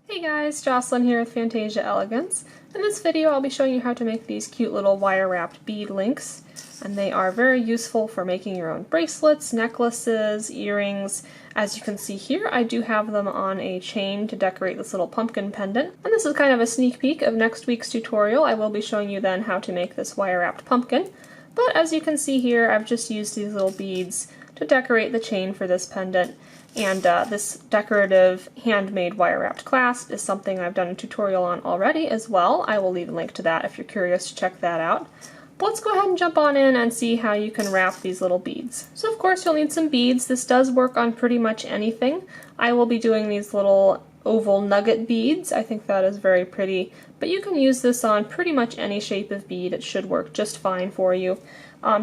Hey guys, Jocelyn here with Fantasia Elegance. In this video I'll be showing you how to make these cute little wire wrapped bead links, and they are very useful for making your own bracelets, necklaces, earrings. As you can see here, I do have them on a chain to decorate this little pumpkin pendant, and this is kind of a sneak peek of next week's tutorial. I will be showing you then how to make this wire wrapped pumpkin, but as you can see here I've just used these little beads to decorate the chain for this pendant. And this decorative handmade wire wrapped clasp is something I've done a tutorial on already as well. I will leave a link to that if you're curious to check that out. But let's go ahead and jump on in and see how you can wrap these little beads. So of course you'll need some beads. This does work on pretty much anything. I will be doing these little oval nugget beads. I think that is very pretty, but you can use this on pretty much any shape of bead. It should work just fine for you.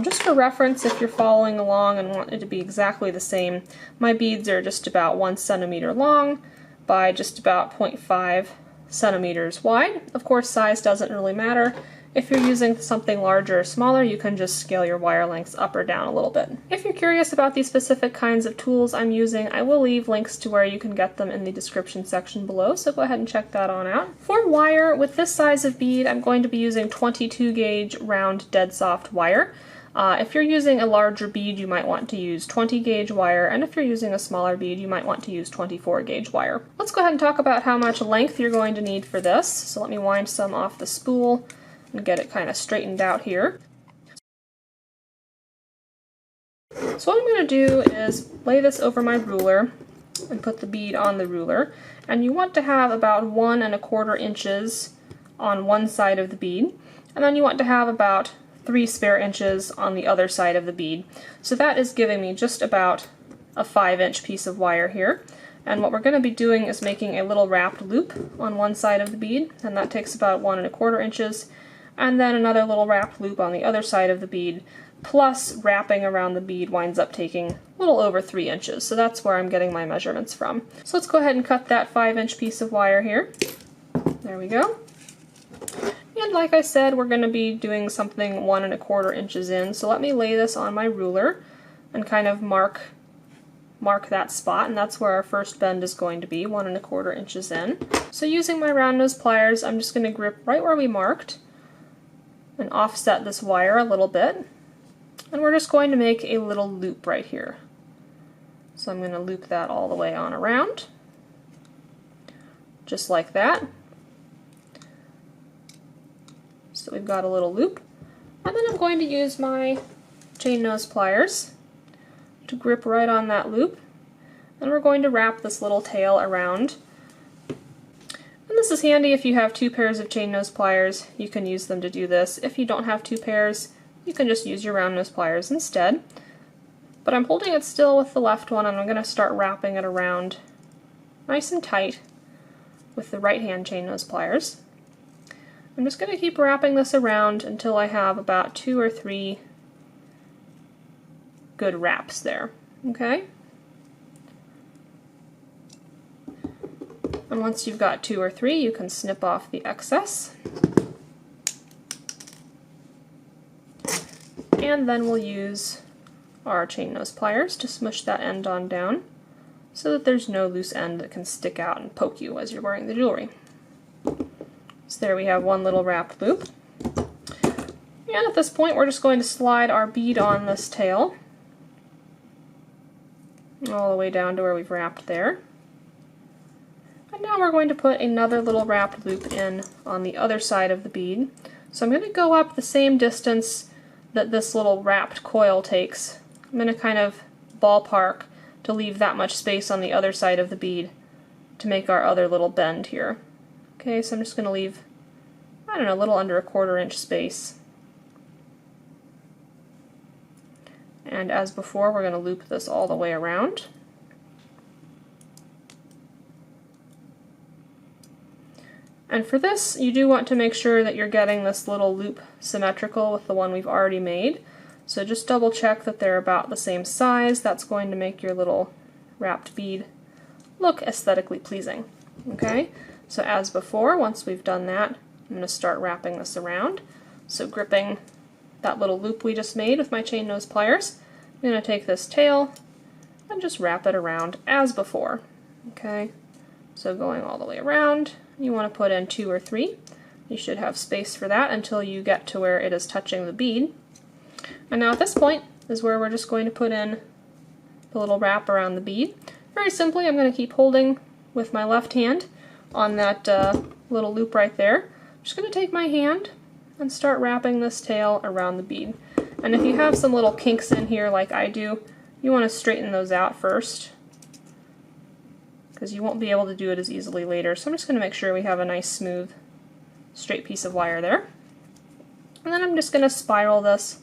Just for reference, if you're following along and want it to be exactly the same, my beads are just about 1 centimeter long by just about 0.5 centimeters wide. Of course, size doesn't really matter. If you're using something larger or smaller, you can just scale your wire lengths up or down a little bit. If you're curious about these specific kinds of tools I'm using, I will leave links to where you can get them in the description section below, so go ahead and check that on out. For wire, with this size of bead, I'm going to be using 22 gauge round dead soft wire. If you're using a larger bead, you might want to use 20 gauge wire, and if you're using a smaller bead, you might want to use 24 gauge wire. Let's go ahead and talk about how much length you're going to need for this. So let me wind some off the spool and get it kind of straightened out here. So what I'm going to do is lay this over my ruler and put the bead on the ruler, and you want to have about 1 1/4 inches on one side of the bead, and then you want to have about 3 spare inches on the other side of the bead. So that is giving me just about a 5-inch piece of wire here. And what we're going to be doing is making a little wrapped loop on one side of the bead, and that takes about 1 1/4 inches. And then another little wrapped loop on the other side of the bead, plus wrapping around the bead winds up taking a little over 3 inches. So that's where I'm getting my measurements from. So let's go ahead and cut that 5-inch piece of wire here. There we go. And like I said, we're going to be doing something 1 1/4 inches in, so let me lay this on my ruler and kind of mark that spot, and that's where our first bend is going to be, 1 1/4 inches in. So using my round nose pliers, I'm just going to grip right where we marked and offset this wire a little bit, and we're just going to make a little loop right here. So I'm going to loop that all the way on around, just like that. So we've got a little loop, and then I'm going to use my chain nose pliers to grip right on that loop, and we're going to wrap this little tail around. And this is handy if you have 2 pairs of chain nose pliers. You can use them to do this. If you don't have 2 pairs, you can just use your round nose pliers instead. But I'm holding it still with the left one, and I'm going to start wrapping it around nice and tight with the right hand chain nose pliers. I'm just going to keep wrapping this around until I have about 2 or 3 good wraps there, okay? And once you've got 2 or 3, you can snip off the excess. And then we'll use our chain nose pliers to smush that end on down so that there's no loose end that can stick out and poke you as you're wearing the jewelry. So there we have one little wrapped loop. And at this point we're just going to slide our bead on this tail all the way down to where we've wrapped there. And now we're going to put another little wrapped loop in on the other side of the bead. So I'm going to go up the same distance that this little wrapped coil takes. I'm going to kind of ballpark to leave that much space on the other side of the bead to make our other little bend here. Okay, so I'm just going to leave, I don't know, a little under 1/4 inch space. And as before, we're going to loop this all the way around. And for this, you do want to make sure that you're getting this little loop symmetrical with the one we've already made. So just double check that they're about the same size. That's going to make your little wrapped bead look aesthetically pleasing. Okay? So as before, once we've done that, I'm going to start wrapping this around. So gripping that little loop we just made with my chain nose pliers, I'm going to take this tail and just wrap it around as before. Okay, So going all the way around, you want to put in 2 or 3. You should have space for that until you get to where it is touching the bead. And now at this point is where we're just going to put in the little wrap around the bead. Very simply, I'm going to keep holding with my left hand on that little loop right there. I'm just going to take my hand and start wrapping this tail around the bead. And if you have some little kinks in here like I do, you want to straighten those out first, because you won't be able to do it as easily later. So I'm just going to make sure we have a nice smooth straight piece of wire there. And then I'm just going to spiral this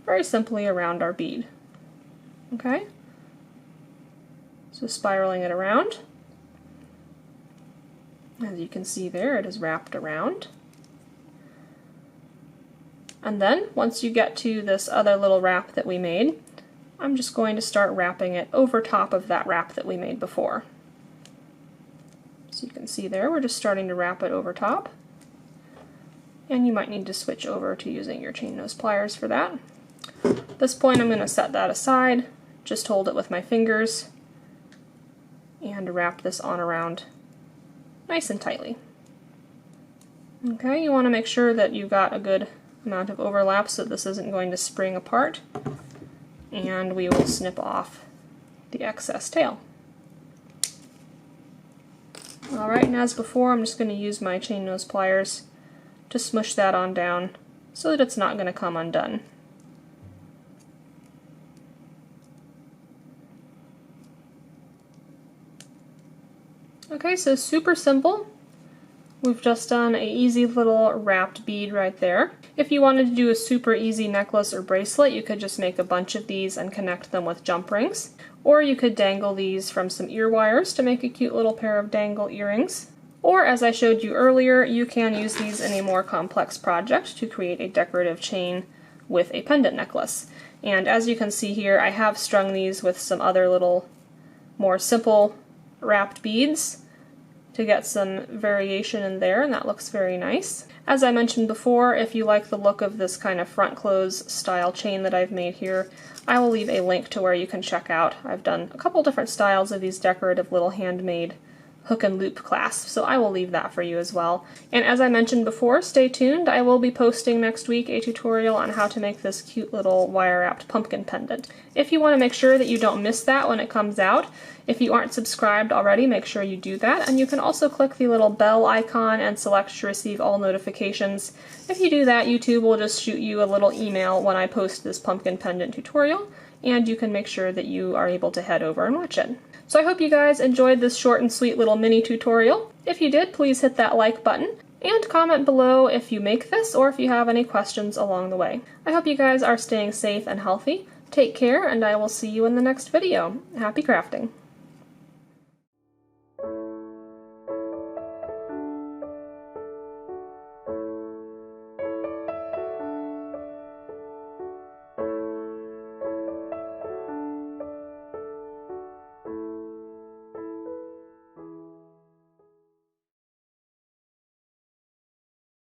very simply around our bead. Okay? So spiraling it around. As you can see there, it is wrapped around. And then, once you get to this other little wrap that we made, I'm just going to start wrapping it over top of that wrap that we made before. So you can see there, we're just starting to wrap it over top. And you might need to switch over to using your chain nose pliers for that. At this point, I'm going to set that aside, just hold it with my fingers, and wrap this on around nice and tightly. Okay, you want to make sure that you've got a good amount of overlap so this isn't going to spring apart, and we will snip off the excess tail. Alright, and as before, I'm just going to use my chain nose pliers to smush that on down so that it's not going to come undone. Okay, so super simple. We've just done an easy little wrapped bead right there. If you wanted to do a super easy necklace or bracelet, you could just make a bunch of these and connect them with jump rings. Or you could dangle these from some ear wires to make a cute little pair of dangle earrings. Or, as I showed you earlier, you can use these in a more complex project to create a decorative chain with a pendant necklace. And as you can see here, I have strung these with some other little more simple wrapped beads to get some variation in there, and that looks very nice. As I mentioned before, if you like the look of this kind of front close style chain that I've made here, I will leave a link to where you can check out. I've done a couple different styles of these decorative little handmade hook and loop clasps, so I will leave that for you as well. And as I mentioned before, stay tuned. I will be posting next week a tutorial on how to make this cute little wire-wrapped pumpkin pendant. If you want to make sure that you don't miss that when it comes out, if you aren't subscribed already, make sure you do that. And you can also click the little bell icon and select to receive all notifications. If you do that, YouTube will just shoot you a little email when I post this pumpkin pendant tutorial, and you can make sure that you are able to head over and watch it. So I hope you guys enjoyed this short and sweet little mini tutorial. If you did, please hit that like button and comment below if you make this or if you have any questions along the way. I hope you guys are staying safe and healthy. Take care, and I will see you in the next video. Happy crafting!